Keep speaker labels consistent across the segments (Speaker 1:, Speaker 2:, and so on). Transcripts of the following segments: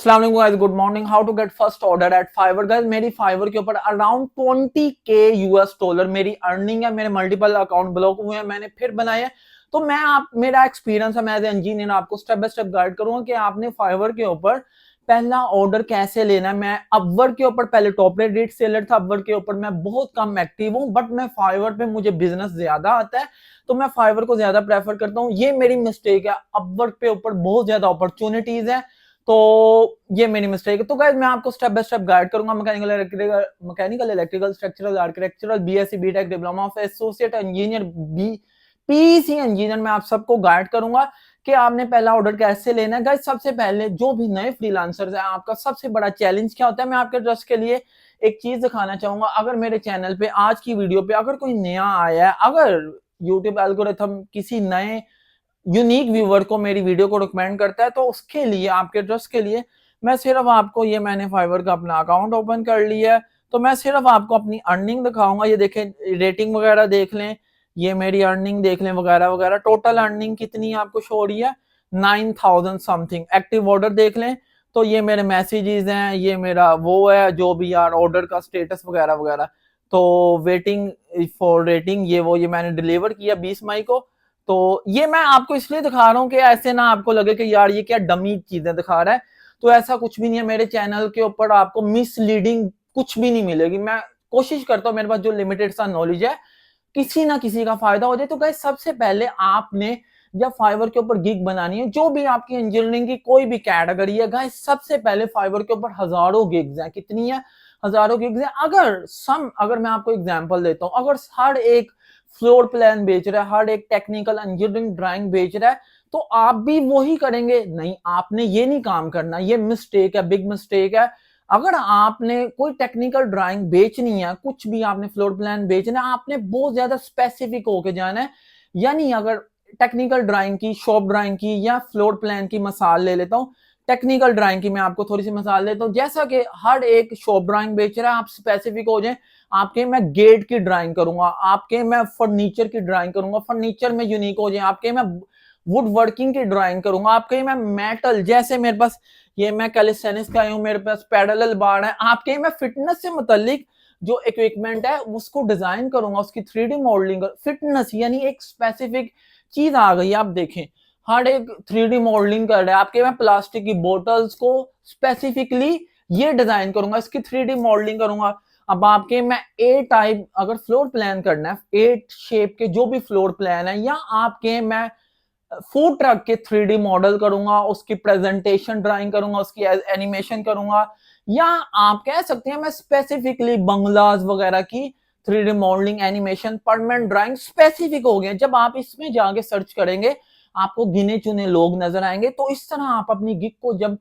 Speaker 1: अस्सलाम वालेकुम guys, good morning. How to get first order at Fiverr. Guys मेरी Fiverr के ऊपर अराउंड 20K यूएस डॉलर मेरी अर्निंग है। मेरे मल्टीपल अकाउंट ब्लॉक हुए हैं, मैंने फिर बनाए हैं। तो मैं आप मेरा एक्सपीरियंस है, मैं एज इंजीनियर आपको स्टेप बाय स्टेप गाइड करूंगा कि आपने फाइवर के ऊपर पहला ऑर्डर कैसे लेना है। मैं अपवर्क के ऊपर पहले टॉप रेट सेलर था, अपवर्क के ऊपर मैं बहुत कम एक्टिव हूं, बट मैं फाइवर पे मुझे बिजनेस ज्यादा आता है तो मैं फाइवर को ज्यादा प्रेफर करता हूं। ये मेरी मिस्टेक है, अपवर्क पे ऊपर बहुत ज्यादा अपॉर्चुनिटीज है तो ये मेरी मिस्टेक है। तो गाइस मैं आपको स्टेप बाय स्टेप गाइड करूंगा। Mechanical electrical structural architectural BSc BTech diploma of associate engineer B PC engineer मैं आप सबको गाइड करूंगा कि आपने पहला ऑर्डर कैसे लेना है। गाइस सबसे पहले जो भी नए फ्रीलांसर्स हैं, आपका सबसे बड़ा चैलेंज क्या होता है, मैं आपके ट्रस्ट के लिए एक चीज दिखाना चाहूंगा। अगर मेरे चैनल पे आज की वीडियो पे अगर कोई नया आया है, अगर यूट्यूब एल्गोरिथम किसी नए यूनिक व्यूवर को मेरी वीडियो को रिकमेंड करता है तो उसके लिए, आपके ट्रस्ट के लिए, मैं सिर्फ आपको ये मैंने फाइवर का अपना अकाउंट ओपन कर लिया है तो मैं सिर्फ आपको अपनी अर्निंग दिखाऊंगा। ये देखें, रेटिंग वगैरह देख लें, ये मेरी अर्निंग देख लें वगैरह वगैरह। टोटल अर्निंग कितनी आपको शो हो रही है, 9000 समथिंग। एक्टिव ऑर्डर देख लें तो ये मेरे मैसेजेस हैं, ये मेरा वो है जो भी यार ऑर्डर का स्टेटस वगैरह वगैरह। तो वेटिंग फॉर रेटिंग ये मैंने डिलीवर किया 20 मई को। तो ये मैं आपको इसलिए दिखा रहा हूँ कि ऐसे ना आपको लगे कि यार ये क्या डमी चीजें दिखा रहा है। तो ऐसा कुछ भी नहीं है, मेरे चैनल के ऊपर आपको मिसलीडिंग कुछ भी नहीं मिलेगी। मैं कोशिश करता हूँ मेरे पास जो लिमिटेड सा नॉलेज है किसी ना किसी का फायदा हो जाए। तो गाइस सबसे पहले आपने जब फाइवर के ऊपर गिग बनानी है, जो भी आपकी इंजीनियरिंग की कोई भी कैटेगरी है, गाइस सबसे पहले फाइवर के ऊपर हजारों गिग्स हैं। कितनी है, हजारों गिग्स हैं। अगर मैं आपको एग्जांपल देता हूं, अगर हर एक फ्लोर प्लान बेच रहा है, हर एक टेक्निकल इंजीनियरिंग ड्राइंग बेच रहा है, तो आप भी वही करेंगे? नहीं, आपने ये नहीं काम करना, ये मिस्टेक है, बिग मिस्टेक है। अगर आपने कोई टेक्निकल ड्राइंग बेचनी है, कुछ भी आपने फ्लोर प्लान बेचना है, आपने बहुत ज्यादा स्पेसिफिक होके जाना है। यानी अगर टेक्निकल ड्राइंग की, शॉप ड्राइंग की या फ्लोर प्लान की मिसाल ले लेता हूं, टेक्निकल ड्राइंग की मैं आपको थोड़ी सी मिसाल देता हूं। जैसा कि हर एक शॉप ड्राइंग बेच रहा है, आप स्पेसिफिक हो जाए। आपके मैं गेट की ड्राइंग करूंगा, आपके मैं फर्नीचर की ड्राइंग करूंगा, फर्नीचर में यूनिक हो जाए। आपके मैं वुड वर्किंग की ड्राइंग करूंगा, आपके मैं मेटल, जैसे मेरे पास ये मैं कैलिस्थेनिक्स का हूं, मेरे पास पैरेलल बार है। आपके मैं फिटनेस से मुतालिक जो इक्विपमेंट है उसको डिजाइन करूंगा, उसकी 3D मॉडलिंग। फिटनेस यानी एक स्पेसिफिक चीज आ गई। आप देखें, हर एक 3D मॉडलिंग कर रहा है। आपके मैं प्लास्टिक की बोटल्स को स्पेसिफिकली ये डिजाइन करूंगा, इसकी 3D मॉडलिंग करूंगा। अब आपके मैं ए टाइप अगर फ्लोर प्लान करना है, 8 शेप के जो भी फ्लोर प्लान है, या आपके मैं फूड ट्रक के 3D मॉडल करूंगा, उसकी प्रेजेंटेशन ड्राइंग करूंगा, उसकी एनिमेशन करूंगा, या आप कह सकते हैं मैं स्पेसिफिकली बंगलाज वगैरह की 3D modelling, animation, permanent drawing specific हो गए। जब आप इसमें जाके सर्च करेंगे आपको गिने चुने लोग नजर आएंगे। तो इस तरह आप अपनी गिग को जब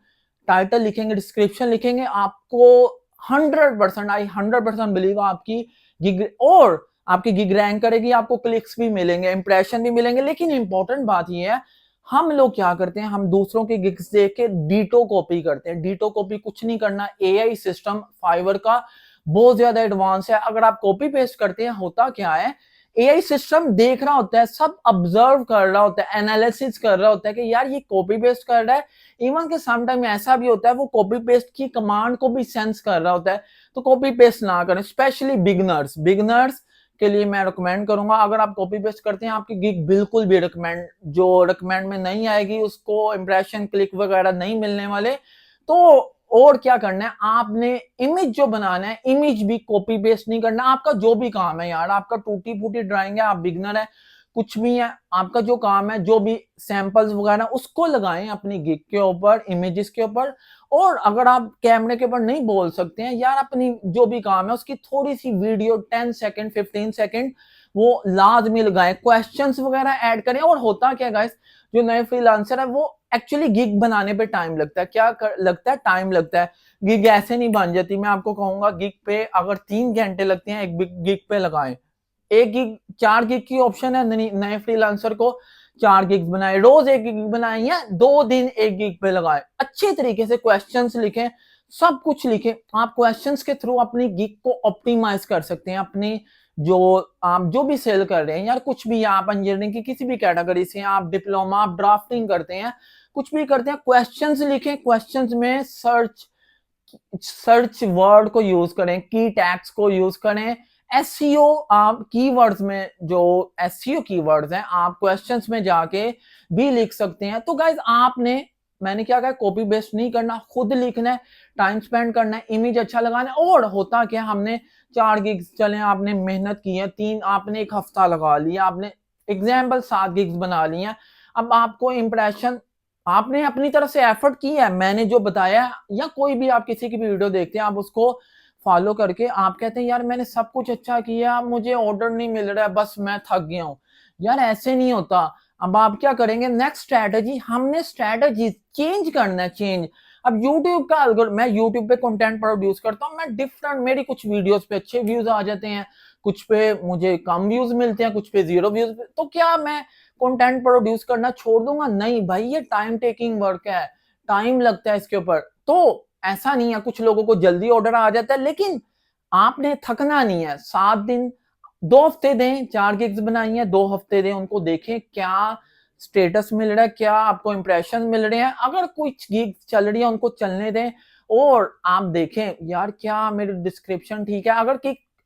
Speaker 1: टाइटल लिखेंगे, डिस्क्रिप्शन लिखेंगे, आपको 100%, आई 100% बिलीव आपकी गिग और आपकी गिग रैंक करेगी, आपको क्लिक्स भी मिलेंगे, इंप्रेशन भी मिलेंगे। लेकिन इंपॉर्टेंट बात यह है, हम लोग क्या करते हैं, हम दूसरों के गिग्स देख के डीटो कॉपी करते हैं। डीटो कॉपी कुछ नहीं करना। एआई सिस्टम फाइवर का बहुत ज्यादा एडवांस है। अगर आप कॉपी पेस्ट करते हैं, होता क्या है, एआई सिस्टम देख रहा होता है, सब ऑब्जर्व कर रहा होता है, एनालिसिस कर रहा होता है कि यार ये कॉपी पेस्ट कर रहा है। इवन के सम टाइम ऐसा भी होता है वो कॉपी पेस्ट की कमांड को भी सेंस कर रहा होता है। तो कॉपी पेस्ट ना करें, स्पेशली बिगनर्स के लिए मैं रिकमेंड करूंगा। अगर आप कॉपी पेस्ट करते हैं, आपकी गिग बिल्कुल भी रिकमेंड में नहीं आएगी, उसको इंप्रेशन क्लिक वगैरह नहीं मिलने वाले। तो और क्या करना है, आपने इमेज जो बनाना है, इमेज भी कॉपी पेस्ट नहीं करना। आपका जो भी काम है यार, आपका टूटी फूटी ड्राइंग है, आप बिगनर है, कुछ भी है, आपका जो काम है, जो भी सैंपल्स वगैरह उसको लगाएं अपनी गिग के ऊपर, इमेजेस के ऊपर। और अगर आप कैमरे के ऊपर नहीं बोल सकते हैं यार, अपनी जो भी काम है उसकी थोड़ी सी वीडियो 10 सेकंड 15 सेकंड वो लाजमी लगाएं, क्वेश्चंस वगैरह ऐड करें। और होता क्या गाइस, जो नए फ्रीलांसर है वो एक्चुअली गिग बनाने पे टाइम लगता है। लगता है, टाइम लगता है। गिग ऐसे नहीं बन जाती। मैं आपको कहूंगा गिग पे अगर 3 घंटे लगते हैं, एक गिग पे लगाएं। एक गिग, 4 गिग की ऑप्शन है नए फ्रीलांसर को। 4 गिग बनाए, रोज एक गिग बनाए, या 2 दिन एक गिग पे लगाए। अच्छे तरीके से क्वेश्चंस लिखें, सब कुछ लिखें। आप क्वेश्चंस के थ्रू अपनी गिग को ऑप्टिमाइज कर सकते हैं। अपनी जो आप जो भी सेल कर रहे हैं यार, कुछ भी, आप इंजीनियरिंग की किसी भी कैटेगरी से, आप डिप्लोमा, आप ड्राफ्टिंग करते हैं, कुछ भी करते हैं, क्वेश्चंस लिखें, क्वेश्चंस में सर्च वर्ड को यूज करें, की टैग्स को यूज करें। एसईओ आप कीवर्ड्स में, जो एसईओ कीवर्ड्स हैं, आप क्वेश्चंस में जाके भी लिख सकते हैं। तो गाइज आपने, मैंने क्या कहा, कॉपी पेस्ट नहीं करना, खुद लिखना है, टाइम स्पेंड करना है, इमेज अच्छा लगाना है। और होता क्या, हमने 4 गिग्स चले, आपने मेहनत की है, 3 आपने 1 हफ्ता लगा लिया, आपने एग्जाम्पल 7 गिग्स बना लिया। अब आपको इंप्रेशन, आपने अपनी तरफ से एफर्ट किया है, मैंने जो बताया, या कोई भी आप किसी की भी वीडियो देखते हैं, आप उसको फॉलो करके आप कहते हैं यार मैंने सब कुछ अच्छा किया, मुझे ऑर्डर नहीं मिल रहा है, बस मैं थक गया हूं। यार ऐसे नहीं होता। अब आप क्या करेंगे, नेक्स्ट स्ट्रैटेजी, हमने स्ट्रैटेजी चेंज करना है, चेंज। अब यूट्यूब का मैं यूट्यूब पे कंटेंट प्रोड्यूस करता हूँ, मैं डिफरेंट, मेरी कुछ वीडियोस पे अच्छे व्यूज आ जाते हैं, कुछ पे मुझे कम व्यूज मिलते हैं, कुछ पे 0 व्यूज। तो क्या मैं कंटेंट प्रोड्यूस करना छोड़ दूंगा? नहीं भाई, ये टाइम टेकिंग वर्क है, टाइम लगता है इसके ऊपर। तो ऐसा नहीं है, कुछ लोगों को जल्दी ऑर्डर आ जाता है, लेकिन आपने थकना नहीं है। 7 दिन, 2 हफ्ते दें, 4 गिग्स बनाई है, 2 हफ्ते दें, उनको देखें क्या स्टेटस मिल रहा है, क्या आपको इंप्रेशन मिल रहे हैं। अगर कुछ गिग चल रही है उनको चलने दें, और आप देखें यार क्या मेरी डिस्क्रिप्शन ठीक है।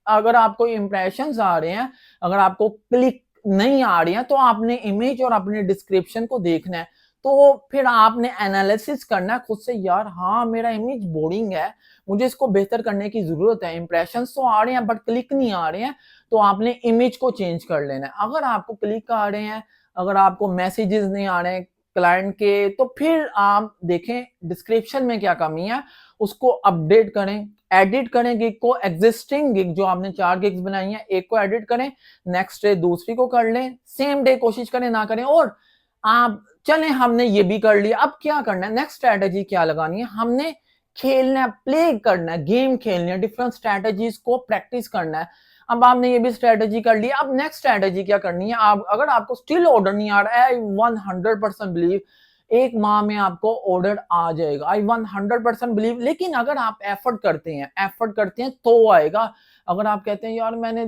Speaker 1: अगर आपको इंप्रेशन आ रहे हैं, अगर आपको क्लिक नहीं आ रही है, तो आपने इमेज और अपने डिस्क्रिप्शन को देखना है। तो फिर आपने एनालिसिस करना है खुद से, यार हाँ मेरा इमेज बोरिंग है, मुझे इसको बेहतर करने की जरूरत है, इंप्रेशंस तो आ रहे हैं बट क्लिक नहीं आ रहे हैं, तो आपने इमेज को चेंज कर लेना है। अगर आपको क्लिक आ रहे हैं, अगर आपको मैसेजेस नहीं आ रहे हैं क्लाइंट के, तो फिर आप देखें डिस्क्रिप्शन में क्या कमी है, उसको अपडेट करें, एडिट करें गिग को, एग्जिस्टिंग गिग जो आपने 4 गिग्स बनाई है, एक को एडिट करें, नेक्स्ट डे दूसरी को कर लें, सेम डे कोशिश करें ना करें। और आप चलें, हमने ये भी कर लिया, अब क्या करना है, नेक्स्ट स्ट्रैटेजी क्या लगानी है, हमने खेलना है, प्ले करना है, गेम खेलनी है, डिफरेंट स्ट्रैटेजीज को प्रैक्टिस करना है। अब आपने ये भी स्ट्रैटेजी कर ली, अब नेक्स्ट स्ट्रैटेजी क्या करनी है, आप अगर आपको स्टिल ऑर्डर नहीं आ रहा है, आई 100% बिलीव 1 माह में आपको ऑर्डर आ जाएगा, आई 100% बिलीव। लेकिन अगर आप एफर्ट करते हैं तो आएगा। अगर आप कहते हैं यार मैंने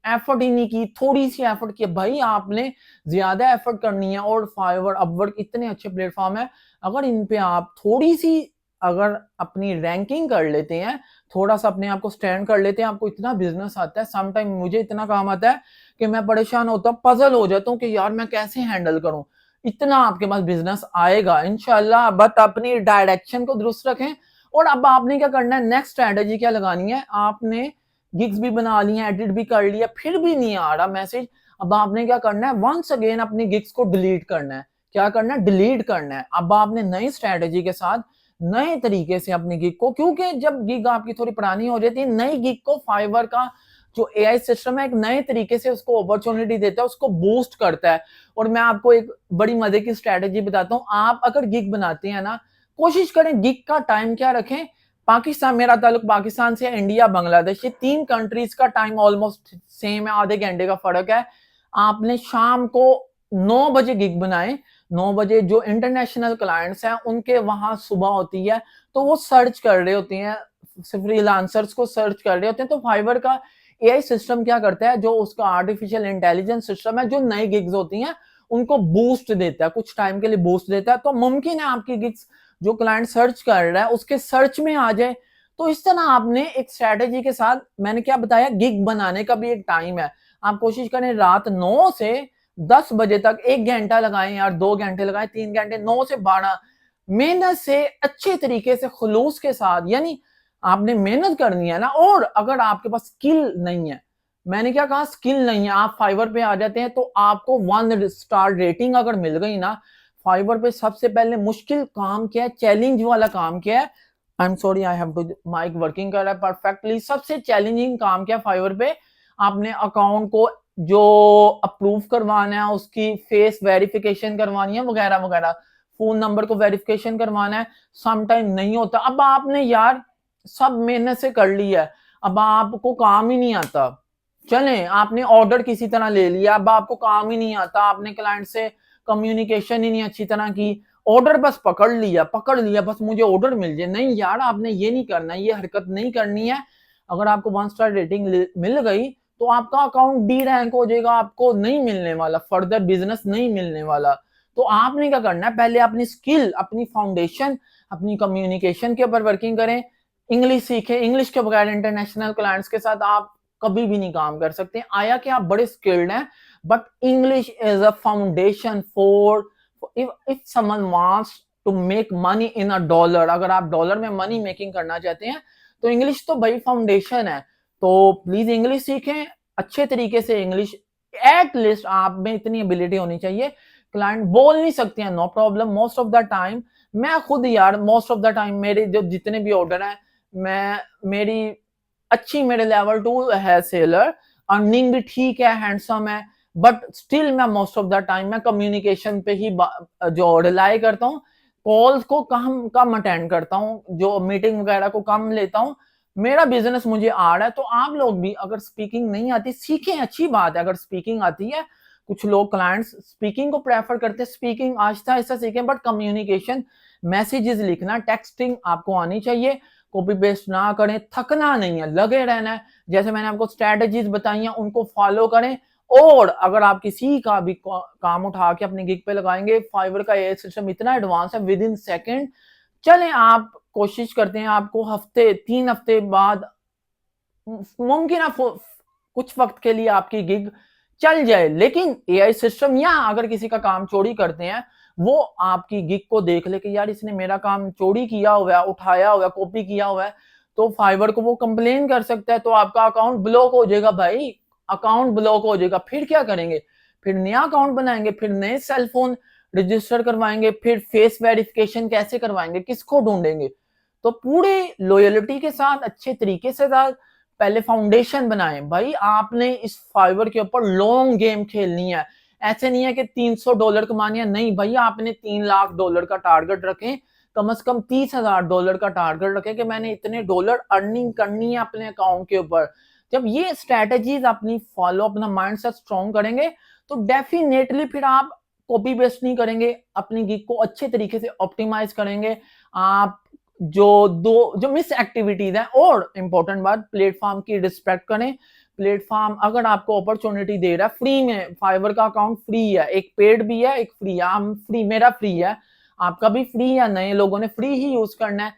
Speaker 1: एफर्ट ही नहीं की, थोड़ी सी एफर्ट की, भाई आपने ज्यादा एफर्ट करनी है। और फाइवर, अपवर्क इतने अच्छे प्लेटफॉर्म है, अगर इन पे आप थोड़ी सी अगर अपनी रैंकिंग कर लेते हैं, थोड़ा सा अपने आप को स्टैंड कर लेते हैं, आपको इतना बिजनेस आता है, समटाइम मुझे इतना काम आता है कि मैं परेशान होता हूँ, पजल हो जाता हूँ कि यार मैं कैसे हैंडल करूं। इतना आपके पास बिजनेस आएगा इंशाल्लाह, बट अपनी डायरेक्शन को दुरुस्त रखें। और अब आपने क्या करना है, नेक्स्ट स्ट्रैटेजी क्या लगानी है, आपने गिग्स भी बना ली है, एडिट भी कर लिया, फिर भी नहीं आ रहा मैसेज। अब आपने क्या करना है, वंस अगेन अपनी गिग्स को डिलीट करना है। क्या करना है, डिलीट करना है। अब आपने नई स्ट्रैटेजी के साथ नए तरीके से अपनी गिग को, क्योंकि जब गिग आपकी थोड़ी पुरानी हो जाती है, नई गिग को फाइवर का जो एआई सिस्टम है एक नए तरीके से उसको अपॉर्चुनिटी देता है, उसको बूस्ट करता है। और मैं आपको एक बड़ी मजे की स्ट्रैटेजी बताता हूँ, आप अगर गिग बनाते हैं ना, कोशिश करें गिग का टाइम क्या रखें, पाकिस्तान, मेरा ताल्लुक पाकिस्तान से, इंडिया बांग्लादेश, ये 3 कंट्रीज का टाइम ऑलमोस्ट सेम है, आधे घंटे का फर्क है। आपने शाम को 9 बजे गिग बनाए, 9 बजे जो इंटरनेशनल क्लाइंट्स हैं उनके वहां सुबह होती है, तो वो सर्च कर रहे होते हैं, फ्रीलांसर्स को सर्च कर रहे होते हैं। तो फाइवर का एआई सिस्टम क्या करता है, जो उसका आर्टिफिशियल इंटेलिजेंस सिस्टम है, जो नई गिग्स होती हैं उनको बूस्ट देता है, कुछ टाइम के लिए बूस्ट देता है। तो मुमकिन है आपकी गिग्स जो क्लाइंट सर्च कर रहा है उसके सर्च में आ जाए। तो इस तरह आपने एक स्ट्रैटेजी के साथ, मैंने क्या बताया, गिग बनाने का भी एक टाइम है, आप कोशिश करें रात 9 से 10 बजे तक 1 घंटा लगाएं यार, 2 घंटे लगाएं, 3 घंटे, 9 से 12 मेहनत से, अच्छे तरीके से, खुलूस के साथ, यानी आपने मेहनत करनी है ना। और अगर आपके पास स्किल नहीं है, मैंने क्या कहा, स्किल नहीं है, आप फाइवर पे आ जाते हैं, तो आपको 1 स्टार रेटिंग अगर मिल गई ना, फाइवर पे सबसे पहले मुश्किल काम क्या है, चैलेंज वाला काम क्या है, I am sorry I have to, mic working कर रहा है परफेक्टली, सबसे चैलेंजिंग काम क्या है फाइवर पे, आपने अकाउंट को जो अप्रूव करवाना है, उसकी फेस वेरिफिकेशन करवानी है, वगैरह वगैरह, फोन नंबर को वेरिफिकेशन करवाना है, सम टाइम नहीं होता। अब आपने यार सब मेहनत से कर ली है, अब आपको काम ही नहीं आता, चलें आपने ऑर्डर किसी तरह ले लिया, अब आपको काम ही नहीं आता, आपने क्लाइंट से कम्युनिकेशन ही नहीं अच्छी तरह की, ऑर्डर बस पकड़ लिया, बस मुझे ऑर्डर मिल जाए। नहीं यार, आपने ये नहीं करना, ये हरकत नहीं करनी है। अगर आपको 1 स्टार रेटिंग मिल गई तो आपका अकाउंट डी रैंक हो जाएगा, आपको नहीं मिलने वाला, फर्दर बिजनेस नहीं मिलने वाला। तो आपने क्या करना है, पहले अपनी स्किल, अपनी फाउंडेशन, अपनी कम्युनिकेशन के ऊपर वर्किंग करें, इंग्लिश सीखें। इंग्लिश के बगैर इंटरनेशनल क्लाइंट्स के साथ आप कभी भी नहीं काम कर सकते। आया कि आप बड़े स्किल्ड हैं, but English is a foundation for, if someone wants to make money in a dollar, अगर आप डॉलर में मनी मेकिंग करना चाहते हैं तो इंग्लिश तो भाई फाउंडेशन है। तो प्लीज इंग्लिश सीखें अच्छे तरीके से। इंग्लिश एटलीस्ट आप में इतनी एबिलिटी होनी चाहिए। क्लाइंट बोल नहीं सकते हैं, no problem. Most of the time मैं खुद यार, मोस्ट ऑफ द टाइम मेरे जो जितने भी ऑर्डर हैं, मैं मेरी अच्छी, मेरे लेवल 2 है सेलर, अर्निंग भी ठीक है, हैंडसम है, बट स्टिल मैं मोस्ट ऑफ द टाइम मैं कम्युनिकेशन पे ही जो रिलाई करता हूँ। कॉल्स को कम कम अटेंड करता हूँ, जो मीटिंग वगैरह को कम लेता हूँ। मेरा बिजनेस मुझे आ रहा है, तो आप लोग भी अगर स्पीकिंग नहीं आती सीखें, अच्छी बात है। अगर स्पीकिंग आती है, कुछ लोग क्लाइंट्स स्पीकिंग को प्रेफर करते हैं, स्पीकिंग आहिस्ता आहिस्ता सीखें, बट कम्युनिकेशन, मैसेजेस लिखना, टेक्सटिंग आपको आनी चाहिए। कॉपी पेस्ट ना करें, थकना नहीं है, लगे रहना है। जैसे मैंने आपको स्ट्रेटजीज बताई हैं उनको फॉलो करें। और अगर आप किसी का भी काम उठा के अपने गिग पे लगाएंगे, फाइवर का ये सिस्टम इतना एडवांस है, विद इन सेकेंड। चले आप कोशिश करते हैं, आपको हफ्ते 3 हफ्ते बाद मुमकिन है कुछ वक्त के लिए आपकी गिग चल जाए, लेकिन एआई सिस्टम या अगर किसी का काम चोरी करते हैं, वो आपकी गिग को देख ले कि यार इसने मेरा काम चोरी किया हुआ है, उठाया हुआ है, कॉपी किया हुआ है, तो फाइवर को वो कंप्लेन कर सकता है, तो आपका अकाउंट ब्लॉक हो जाएगा भाई। अकाउंट ब्लॉक हो जाएगा, फिर क्या करेंगे? फिर नया अकाउंट बनाएंगे, फिर नए सेलफोन रजिस्टर करवाएंगे, फिर फेस वेरिफिकेशन कैसे करवाएंगे, किसको ढूंढेंगे? तो पूरे लॉयलिटी के साथ अच्छे तरीके से पहले फाउंडेशन बनाएं भाई। आपने इस फाइवर के ऊपर लॉन्ग गेम खेलनी है। ऐसे नहीं है कि $300 कमानी है, नहीं भाई, आपने $3 लाख का टारगेट रखें, कम से कम $30,000 का टारगेट रखें कि मैंने इतने डॉलर अर्निंग करनी है अपने अकाउंट के ऊपर। जब ये स्ट्रेटेजीज अपनी फॉलो, अपना माइंड सेट स्ट्रॉन्ग करेंगे, तो डेफिनेटली फिर आप कॉपी पेस्ट नहीं करेंगे, अपनी गिग को अच्छे तरीके से ऑप्टिमाइज करेंगे। आप जो मिस एक्टिविटीज है, और इंपॉर्टेंट बात, प्लेटफॉर्म की रिस्पेक्ट करें। प्लेटफॉर्म अगर आपको अपॉर्चुनिटी दे रहा है फ्री में, फाइवर का अकाउंट फ्री है, एक पेड भी है, एक फ्री है। हम फ्री, मेरा फ्री है, आपका भी फ्री है, नए लोगों ने फ्री ही यूज करना है,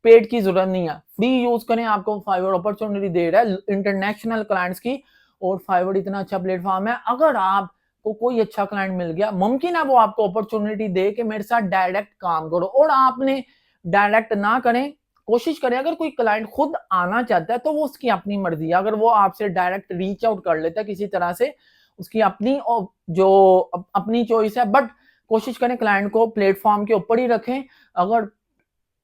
Speaker 1: पेड की जरूरत नहीं है। फ्री यूज करें, आपको फाइवर अपॉर्चुनिटी दे रहा है इंटरनेशनल क्लाइंट्स की। और फाइवर इतना अच्छा प्लेटफॉर्म है, अगर आपको कोई अच्छा क्लाइंट मिल गया, मुमकिन है वो आपको अपॉर्चुनिटी दे के मेरे साथ डायरेक्ट काम करो, और आपने डायरेक्ट ना करें, कोशिश करें। अगर कोई क्लाइंट खुद आना चाहता है तो वो उसकी अपनी मर्जी है, अगर वो आपसे डायरेक्ट रीच आउट कर लेता है किसी तरह से, उसकी अपनी जो अपनी चॉइस है, बट कोशिश करें क्लाइंट को प्लेटफॉर्म के ऊपर ही रखें। अगर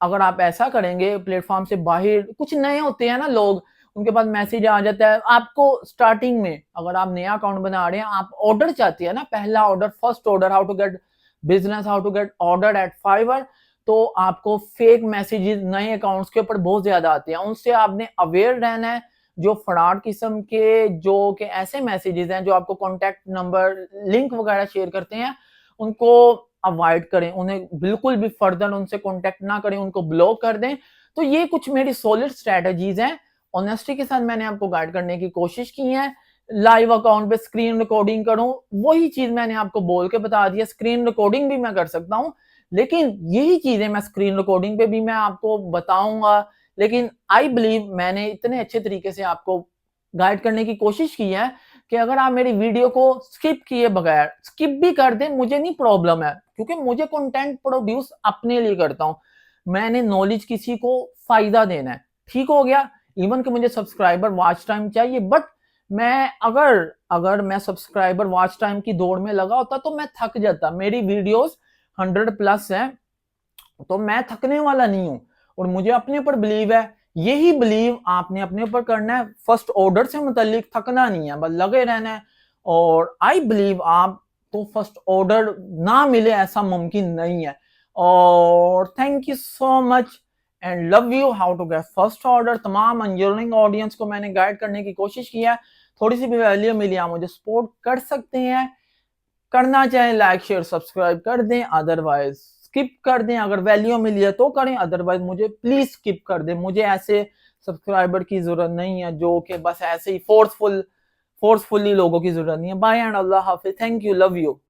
Speaker 1: अगर आप ऐसा करेंगे, प्लेटफॉर्म से बाहर कुछ नए होते हैं ना लोग, उनके पास मैसेज आ जाता है आपको स्टार्टिंग में, अगर आप नया अकाउंट बना रहे हैं, आप ऑर्डर चाहते हैं ना, पहला order, first order, how to get business, how to get order at Fiverr, तो आपको फेक मैसेजेस नए अकाउंट्स के ऊपर बहुत ज्यादा आते हैं, उनसे आपने अवेयर रहना है। जो फ्रॉड किस्म के, जो कि ऐसे मैसेजेस हैं जो आपको कॉन्टेक्ट नंबर, लिंक वगैरह शेयर करते हैं, उनको अवॉइड करें, उन्हें बिल्कुल भी फर्दर उनसे कॉन्टेक्ट ना करें, उनको ब्लॉक कर दें। तो ये कुछ मेरी सॉलिड स्ट्रेटजीज हैं, ऑनेस्टी के साथ मैंने आपको गाइड करने की कोशिश की है। लाइव अकाउंट पे स्क्रीन रिकॉर्डिंग करूं, वही चीज मैंने आपको बोल के बता दिया। स्क्रीन रिकॉर्डिंग भी मैं कर सकता हूं, लेकिन यही चीजें मैं स्क्रीन रिकॉर्डिंग पे भी मैं आपको बताऊंगा। लेकिन आई बिलीव मैंने इतने अच्छे तरीके से आपको गाइड करने की कोशिश की है कि अगर आप मेरी वीडियो को स्किप किए बगैर, स्किप भी कर दें, मुझे नहीं प्रॉब्लम है, क्योंकि मुझे कंटेंट प्रोड्यूस अपने लिए करता हूं। मैंने नॉलेज किसी को फायदा देना है, ठीक हो गया। इवन कि मुझे सब्सक्राइबर वॉच टाइम चाहिए, बट मैं अगर अगर मैं सब्सक्राइबर वॉच टाइम की दौड़ में लगा होता तो मैं थक जाता। मेरी वीडियोस 100+ है, तो मैं थकने वाला नहीं हूं, और मुझे अपने ऊपर बिलीव है। यही बिलीव आपने अपने ऊपर करना है। फर्स्ट ऑर्डर से मुतालिक थकना नहीं है, बस लगे रहना है। और आई बिलीव आप तो फर्स्ट ऑर्डर ना मिले ऐसा मुमकिन नहीं है। और thank you so much and love you. How to get first order, तमाम अंजर्निंग ऑडियंस को मैंने गाइड करने की कोशिश की है। थोड़ी सी भी वैल्यू मिली, आप मुझे सपोर्ट कर सकते हैं। करना चाहें लाइक शेयर सब्सक्राइब कर दें, अदरवाइज स्किप कर दें। अगर वैल्यू मिली है तो करें, अदरवाइज मुझे प्लीज स्किप कर दें। मुझे ऐसे सब्सक्राइबर की जरूरत नहीं है जो कि बस ऐसे ही फोर्सफुली लोगों की जरूरत नहीं है। बाय एंड अल्लाह हाफिज, थैंक यू, लव यू।